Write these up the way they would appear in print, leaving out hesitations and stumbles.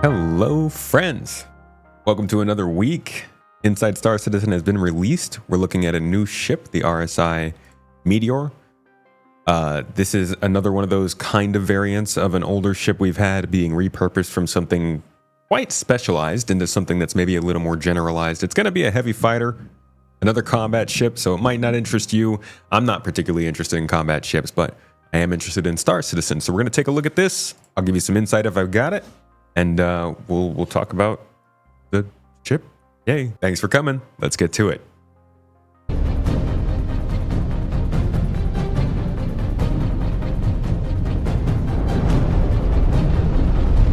Hello, friends. Welcome to another week. Inside Star Citizen has been released. We're looking at a new ship, the RSI Meteor. This is another one of those kind of variants of an older ship we've had being repurposed from something quite specialized into something that's maybe a little more generalized. It's going to be a heavy fighter, another combat ship, so it might not interest you. I'm not particularly interested in combat ships, but I am interested in Star Citizen. So we're going to take a look at this. I'll give you some insight if I've got it. And we'll talk about the ship. Yay. Thanks for coming. Let's get to it.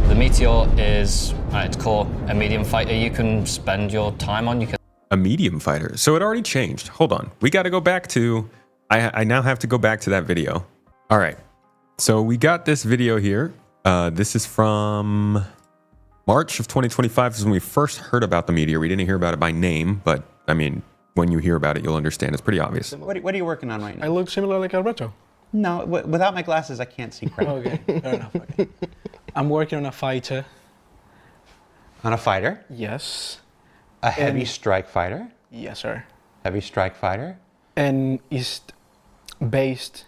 The Meteor is, at its core, a medium fighter you can spend your time on. A medium fighter. So it already changed. Hold on. We got to go back to... I now have to go back to that video. All right. So we got this video here. This is from March of 2025. This is when we first heard about the Meteor. We didn't hear about it by name, but I mean, when you hear about it, you'll understand. It's pretty obvious. What are you working on right now? I look similar like Alberto. No, without my glasses, I can't see crap. Okay, fair enough. Okay. I'm working on a fighter. On a fighter? Yes. A heavy strike fighter? Yes, sir. Heavy strike fighter? And it's based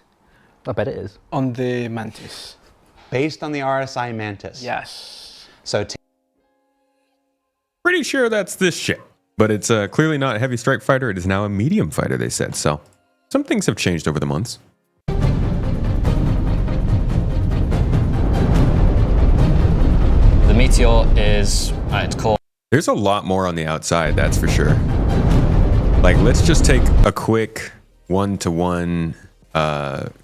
I bet it is. on the Mantis. Based on the RSI Mantis? Yes. So Pretty sure that's this ship, but it's clearly not a heavy strike fighter. It is now a medium fighter, they said. So some things have changed over the months. The Meteor is, at its core, There's a lot more on the outside, that's for sure. Like, let's just take a quick one-to-one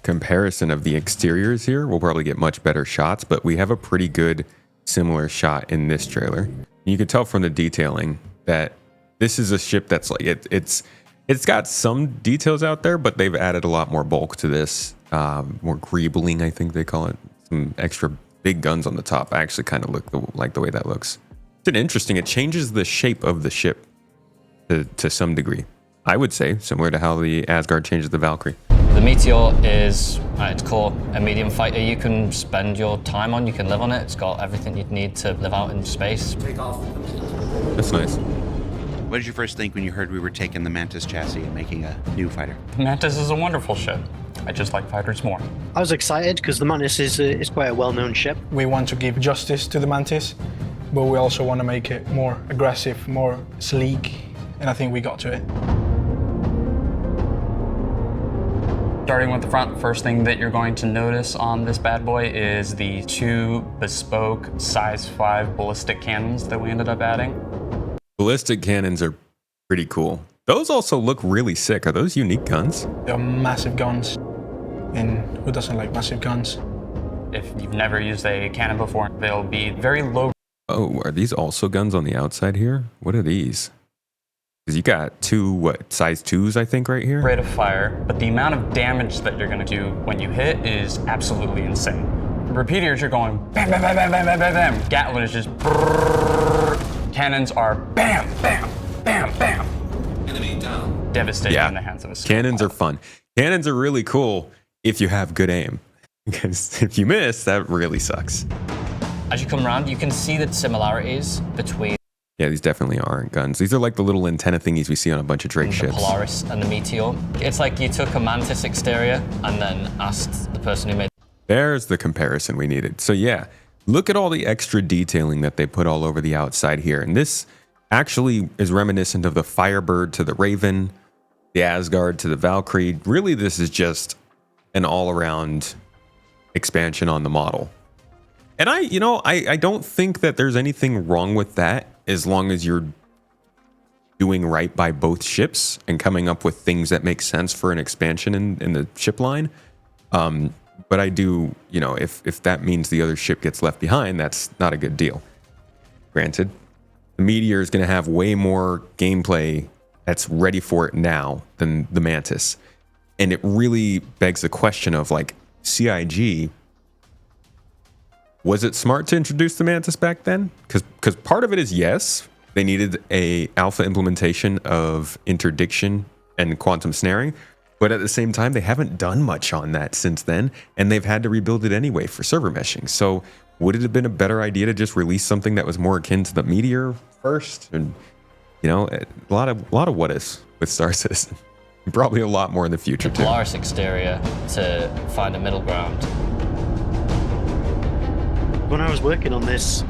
comparison of the exteriors here. We'll probably get much better shots, but we have a pretty good similar shot in this trailer. You can tell from the detailing that this is a ship that's like it's got some details out there, but they've added a lot more bulk to this. More greebling, I think they call it. Some extra big guns on the top. I actually kind of like the way that looks. It's an interesting. It changes the shape of the ship to some degree. I would say similar to how the Asgard changes the Valkyrie. the Meteor is, at its core, a medium fighter you can spend your time on. You can live on it. It's got everything you'd need to live out in space. That's nice. What did you first think when you heard we were taking the Mantis chassis and making a new fighter? Mantis is a wonderful ship. I just like fighters more. I was excited because the Mantis is quite a well-known ship. We want to give justice to the Mantis, but we also want to make it more aggressive, more sleek, and I think we got to it. Starting with the front, first thing that you're going to notice on this bad boy is the two bespoke size 5 ballistic cannons that we ended up adding. Ballistic cannons are pretty cool. Those also look really sick. Are those unique guns? They're massive guns, and who doesn't like massive guns? If you've never used a cannon before, they'll be very low. Oh, are these also guns on the outside here? What are these? Because you got two, what, size 2s, I think, right here? Rate of fire, but the amount of damage that you're going to do when you hit is absolutely insane. Repeaters, you're going bam, bam, bam, bam, bam, bam, bam, bam. Gatlin is just brrrr. Cannons are bam, bam, bam, bam. Enemy down. Devastating in the hands of a small Cannons are ball. fun. Cannons are really cool if you have good aim. Because if you miss, that really sucks. As you come around, you can see the similarities between Yeah, these definitely aren't guns. These are like the little antenna thingies we see on a bunch of Drake the ships. Polaris and the Meteor. It's like you took a Mantis exterior and then asked the person who made There's the comparison we needed. So yeah, look at all the extra detailing that they put all over the outside here. And this actually is reminiscent of the Firebird to the Raven, the Asgard to the Valkyrie. Really, this is just an all-around expansion on the model. And I don't think that there's anything wrong with that as long as you're doing right by both ships and coming up with things that make sense for an expansion in the ship line. But I do, if that means the other ship gets left behind, that's not a good deal. Granted, the Meteor is going to have way more gameplay that's ready for it now than the Mantis. And it really begs the question of, like, CIG, was it smart to introduce the Mantis back then? Because part of it is, yes, they needed a alpha implementation of interdiction and quantum snaring. But at the same time, they haven't done much on that since then, and they've had to rebuild it anyway for server meshing. So would it have been a better idea to just release something that was more akin to the Meteor first? And you know, a lot of what ifs with Star Citizen. Probably a lot more in the future too. Polaris exterior to find a middle ground. When I was working on this,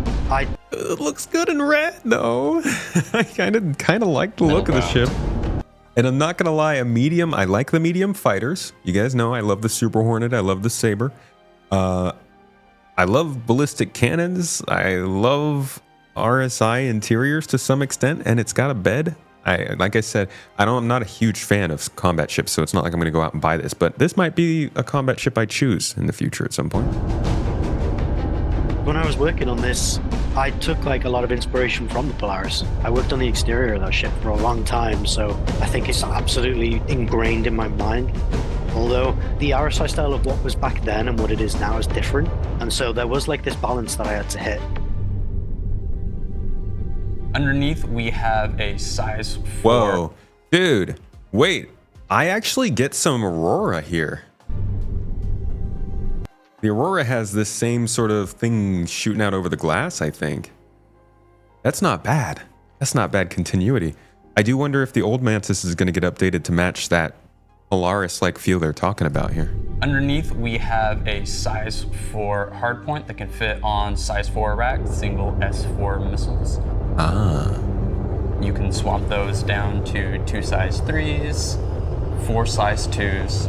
It looks good in red though. I kind of like the look of the ship. And I'm not gonna lie, I like the medium fighters. You guys know I love the Super Hornet. I love the Saber. I love ballistic cannons. I love RSI interiors to some extent, and it's got a bed. Like I said, I'm not a huge fan of combat ships, so it's not like I'm going to go out and buy this. But this might be a combat ship I choose in the future at some point. when I was working on this, I took like a lot of inspiration from the Polaris. I worked on the exterior of that ship for a long time, so I think it's absolutely ingrained in my mind. Although the RSI style of what was back then and what it is now is different, and so there was like this balance that I had to hit. Underneath, we have a size 4. Whoa, dude, wait. I actually get some Aurora here. The Aurora has this same sort of thing shooting out over the glass, I think. That's not bad. That's not bad continuity. I do wonder if the old Mantis is going to get updated to match that Polaris-like feel they're talking about here. Underneath, we have a size 4 hardpoint that can fit on size 4 rack, single S4 missiles. Ah. You can swap those down to 2 size 3s, 4 size 2s,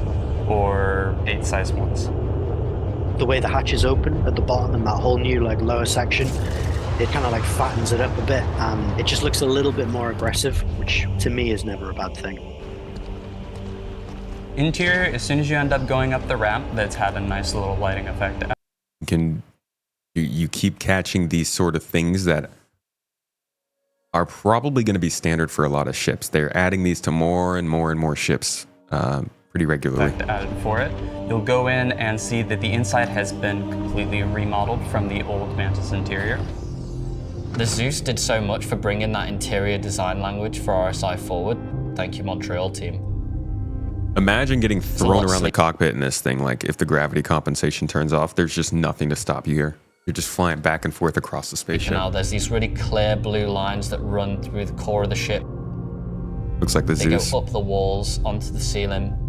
or 8 size 1s. The way the hatch is open at the bottom and that whole new like lower section, it kind of like fattens it up a bit, and it just looks a little bit more aggressive, which to me is never a bad thing. Interior, as soon as you end up going up the ramp, that's had a nice little lighting effect. You keep catching these sort of things that are probably going to be standard for a lot of ships. They're adding these to more and more and more ships pretty regularly. Effect added for it. You'll go in and see that the inside has been completely remodeled from the old Mantis interior. The Zeus did so much for bringing that interior design language for RSI forward. Thank you, Montreal team. Imagine getting thrown around the sleek. cockpit in this thing. Like if the gravity compensation turns off, there's just nothing to stop you here. You're just flying back and forth across the spaceship. Now there's these really clear blue lines that run through the core of the ship. Looks like the They Zeus. go up the walls onto the ceiling.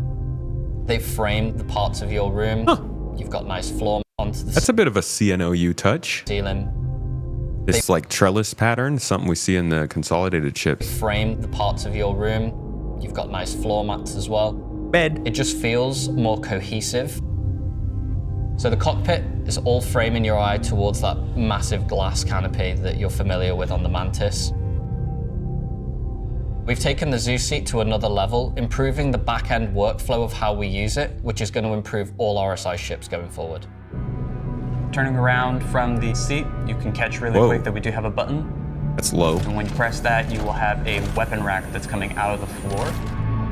They frame the parts of your room. Huh. You've got nice floor onto the That's a bit of a CNOU touch. ceiling. This like trellis pattern, something we see in the consolidated ships. Frame the parts of your room. You've got nice floor mats as well. Bed. It just feels more cohesive. So the cockpit is all framing your eye towards that massive glass canopy that you're familiar with on the Mantis. We've taken the Zeus seat to another level, improving the back-end workflow of how we use it, which is going to improve all RSI ships going forward. Turning around from the seat, you can catch really Whoa. quick that we do have a button. That's low. And when you press that, you will have a weapon rack that's coming out of the floor.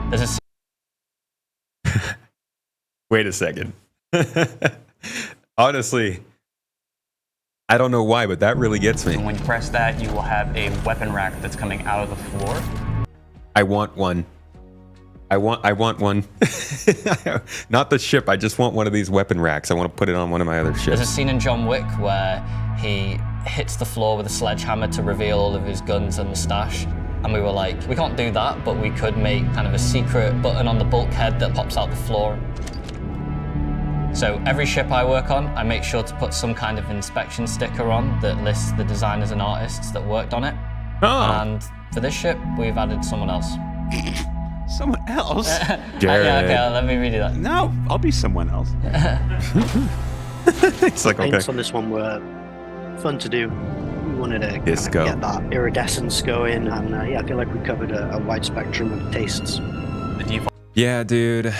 There's a Wait a second. Honestly, I don't know why, but that really gets And me. when you press that, you will have a weapon rack that's coming out of the floor. I want one. I want one. Not the ship. I just want one of these weapon racks. I want to put it on one of my other There's a ships. scene in John Wick where he hits the floor with a sledgehammer to reveal all of his guns and the stash. And we were like, we can't do that, but we could make kind of a secret button on the bulkhead that pops out the floor. So every ship I work on, I make sure to put some kind of inspection sticker on that lists the designers and artists that worked on it. Oh, And for this ship, we've added someone else. Someone else? Jared. Yeah, okay, let me redo that. No, I'll be someone else. It's like, Paints okay. on this one were fun to do. We wanted to kind of Disco. get that iridescence going, and yeah, I feel like we covered a wide spectrum of tastes. The default Yeah, dude.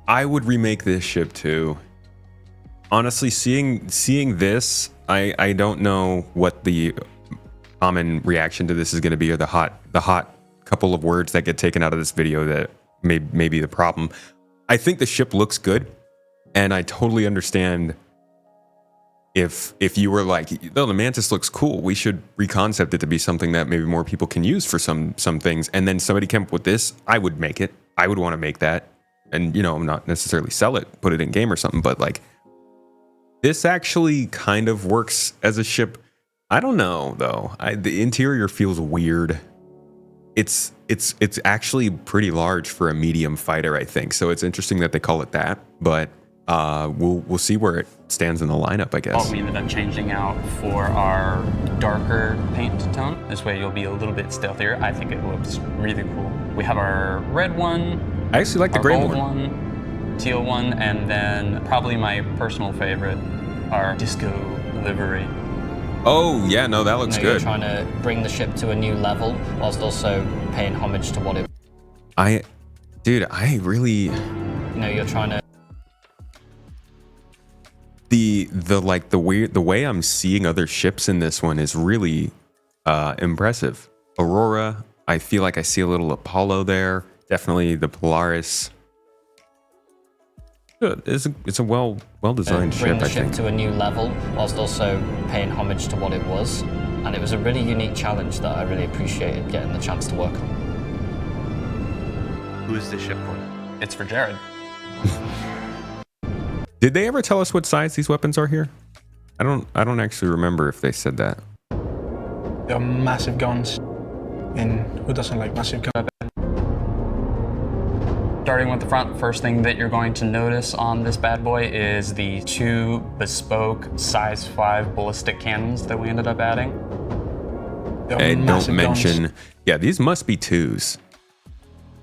I would remake this ship too. Honestly, seeing this, I don't know what the common reaction to this is going to be, or the hot couple of words that get taken out of this video that may be the problem. I think the ship looks good, and I totally understand if you were like, no, the Mantis looks cool, we should reconcept it to be something that maybe more people can use for some things, and then somebody came up with this, I would make it. I would want to make that. and not necessarily sell it, put it in game or something, but like this actually kind of works as a ship. I don't know though. The interior feels weird. It's actually pretty large for a medium fighter, I think. So it's interesting that they call it that, but we'll see where it stands in the lineup, I guess. We ended up changing out for our darker paint tone. This way you'll be a little bit stealthier. I think it looks really cool. We have our red one. I actually like the gray one, teal one, and then probably my personal favorite, our disco livery. Oh yeah, no, that looks good. You're trying to bring the ship to a new level whilst also paying homage to what it. I really. You're trying to. The way I'm seeing other ships in this one is really impressive. Aurora, I feel like I see a little Apollo there. Definitely the Polaris. It's a well designed ship. Bring the I ship think. to a new level whilst also paying homage to what it was, and it was a really unique challenge that I really appreciated getting the chance to work on. Who is this ship for? It's for Jared. Did they ever tell us what size these weapons are here? I don't actually remember if they said that. They're massive guns. And who doesn't like massive guns? Starting with the front, first thing that you're going to notice on this bad boy is the 2 bespoke size 5 ballistic cannons that we ended up adding. And don't mention, yeah, these must be 2s,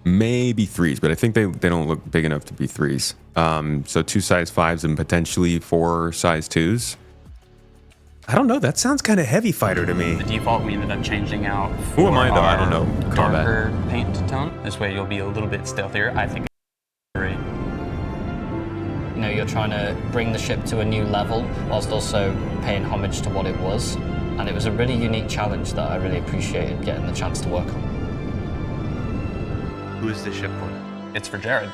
maybe 3s, but I think they don't look big enough to be 3s. So 2 size 5s and potentially 4 size 2s. I don't know. That sounds kind of heavy fighter to me. The default we ended up changing out for Who am I though? I don't know. Combat. Darker paint tone. This way you'll be a little bit stealthier. I think. You're trying to bring the ship to a new level whilst also paying homage to what it was, and it was a really unique challenge that I really appreciated getting the chance to work on. Who is this ship for? It's for Jared.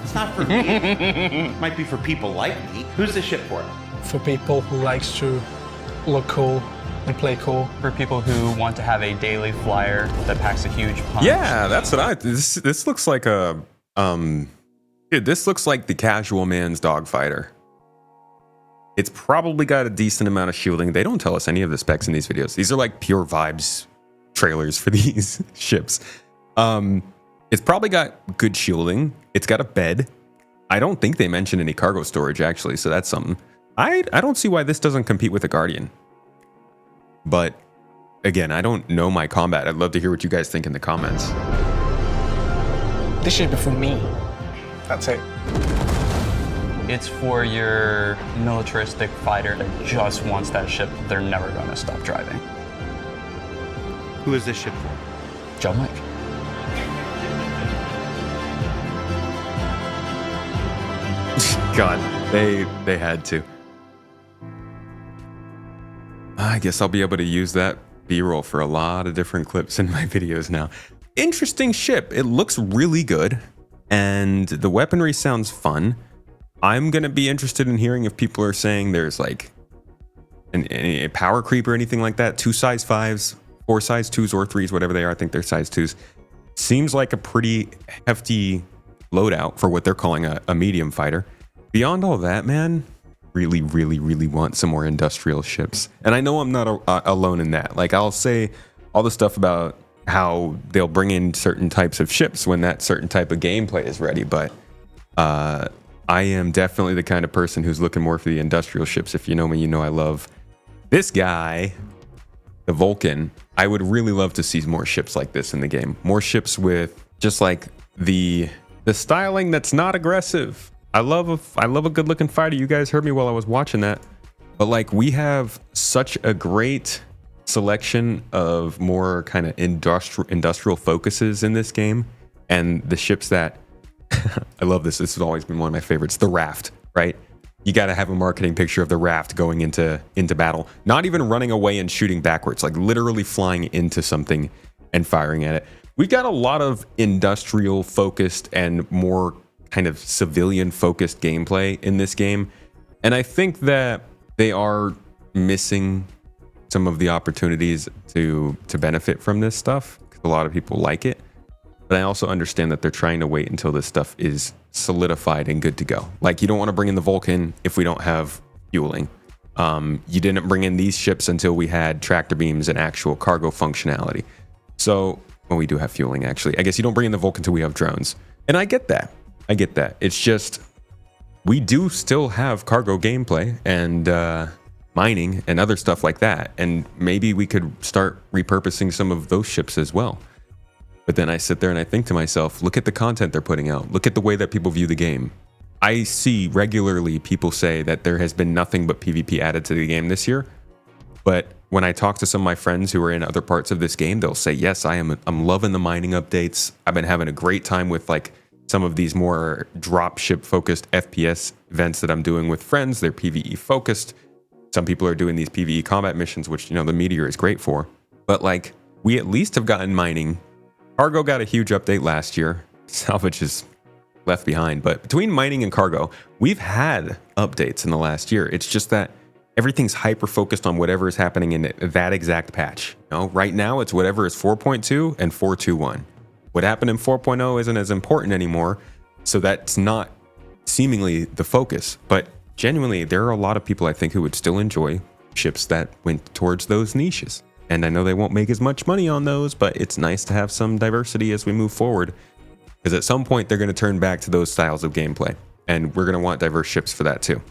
It's not for me. It might be for people like me. Who's this ship for? For people who likes to look cool and play cool. For people who want to have a daily flyer that packs a huge punch. Yeah, that's what this looks like a dude, this looks like the casual man's dogfighter. It's probably got a decent amount of shielding. They don't tell us any of the specs in these videos. These are like pure vibes trailers for these ships. It's probably got good shielding. It's got a bed. I don't think they mentioned any cargo storage actually, so that's something. I don't see why this doesn't compete with the Guardian. But again, I don't know my combat. I'd love to hear what you guys think in the comments. This should be for me. That's it. It's for your militaristic fighter that just wants that ship they're never going to stop driving. Who is this ship for? John Wick. God, they had to. I guess I'll be able to use that B-roll for a lot of different clips in my videos now. Interesting ship. It looks really good, and the weaponry sounds fun. I'm going to be interested in hearing if people are saying there's like a power creep or anything like that. 2 size 5s, 4 size 2s or 3s, whatever they are. I think they're size 2s. Seems like a pretty hefty loadout for what they're calling a medium fighter. Beyond all that, man, really want some more industrial ships. And I know I'm not alone in that. Like, I'll say all the stuff about how they'll bring in certain types of ships when that certain type of gameplay is ready, but I am definitely the kind of person who's looking more for the industrial ships. If you know me, you know I love this guy, the Vulcan. I would really love to see more ships like this in the game. More ships with just like the styling that's not aggressive. I love a good looking fighter. You guys heard me while I was watching that. But like, we have such a great selection of more kind of industrial focuses in this game, and the ships that I love this has always been one of my favorites. The raft, right? You got to have a marketing picture of the raft going into battle, not even running away and shooting backwards, like literally flying into something and firing at it. We've got a lot of industrial focused and more kind of civilian focused gameplay in this game, and I think that they are missing some of the opportunities to benefit from this stuff, because a lot of people like it. But I also understand that they're trying to wait until this stuff is solidified and good to go. Like, you don't want to bring in the Vulcan if we don't have fueling. You didn't bring in these ships until we had tractor beams and actual cargo functionality. So, well, we do have fueling, actually. I guess you don't bring in the Vulcan until we have drones. And I get that. I get that. It's just, we do still have cargo gameplay and mining and other stuff like that. And maybe we could start repurposing some of those ships as well. But then I sit there and I think to myself, look at the content they're putting out. Look at the way that people view the game. I see regularly people say that there has been nothing but PvP added to the game this year. But when I talk to some of my friends who are in other parts of this game, they'll say, yes, I'm loving the mining updates. I've been having a great time with like some of these more dropship focused FPS events that I'm doing with friends. They're PvE focused. Some people are doing these PvE combat missions, which, you know, the Meteor is great for. But like, we at least have gotten mining. Cargo got a huge update last year. Salvage is left behind. But between mining and cargo, we've had updates in the last year. It's just that everything's hyper focused on whatever is happening in that exact patch. You know, right now it's whatever is 4.2 and 4.21. What happened in 4.0 isn't as important anymore. So that's not seemingly the focus. But genuinely, there are a lot of people I think who would still enjoy ships that went towards those niches. And I know they won't make as much money on those, but it's nice to have some diversity as we move forward. Because at some point, they're going to turn back to those styles of gameplay. And we're going to want diverse ships for that too.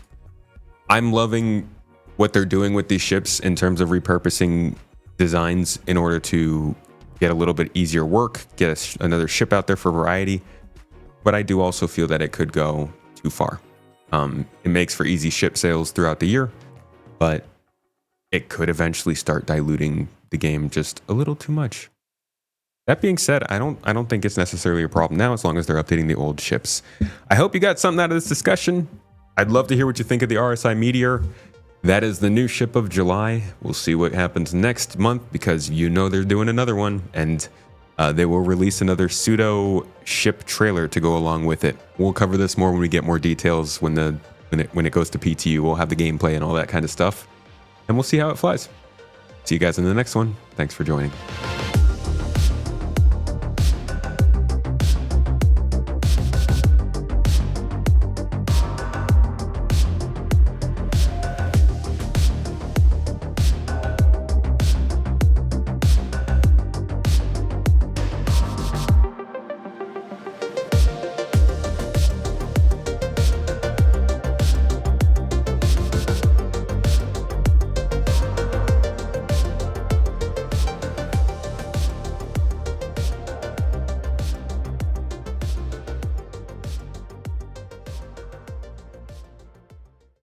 I'm loving what they're doing with these ships in terms of repurposing designs in order to get a little bit easier work, get another ship out there for variety. But I do also feel that it could go too far. It makes for easy ship sales throughout the year, but it could eventually start diluting the game just a little too much. That being said, I don't think it's necessarily a problem now as long as they're updating the old ships. I hope you got something out of this discussion. I'd love to hear what you think of the RSI Meteor. That is the new ship of July. We'll see what happens next month because you know they're doing another one, and they will release another pseudo ship trailer to go along with it. We'll cover this more when we get more details when it goes to PTU. We'll have the gameplay and all that kind of stuff. And we'll see how it flies. See you guys in the next one. Thanks for joining.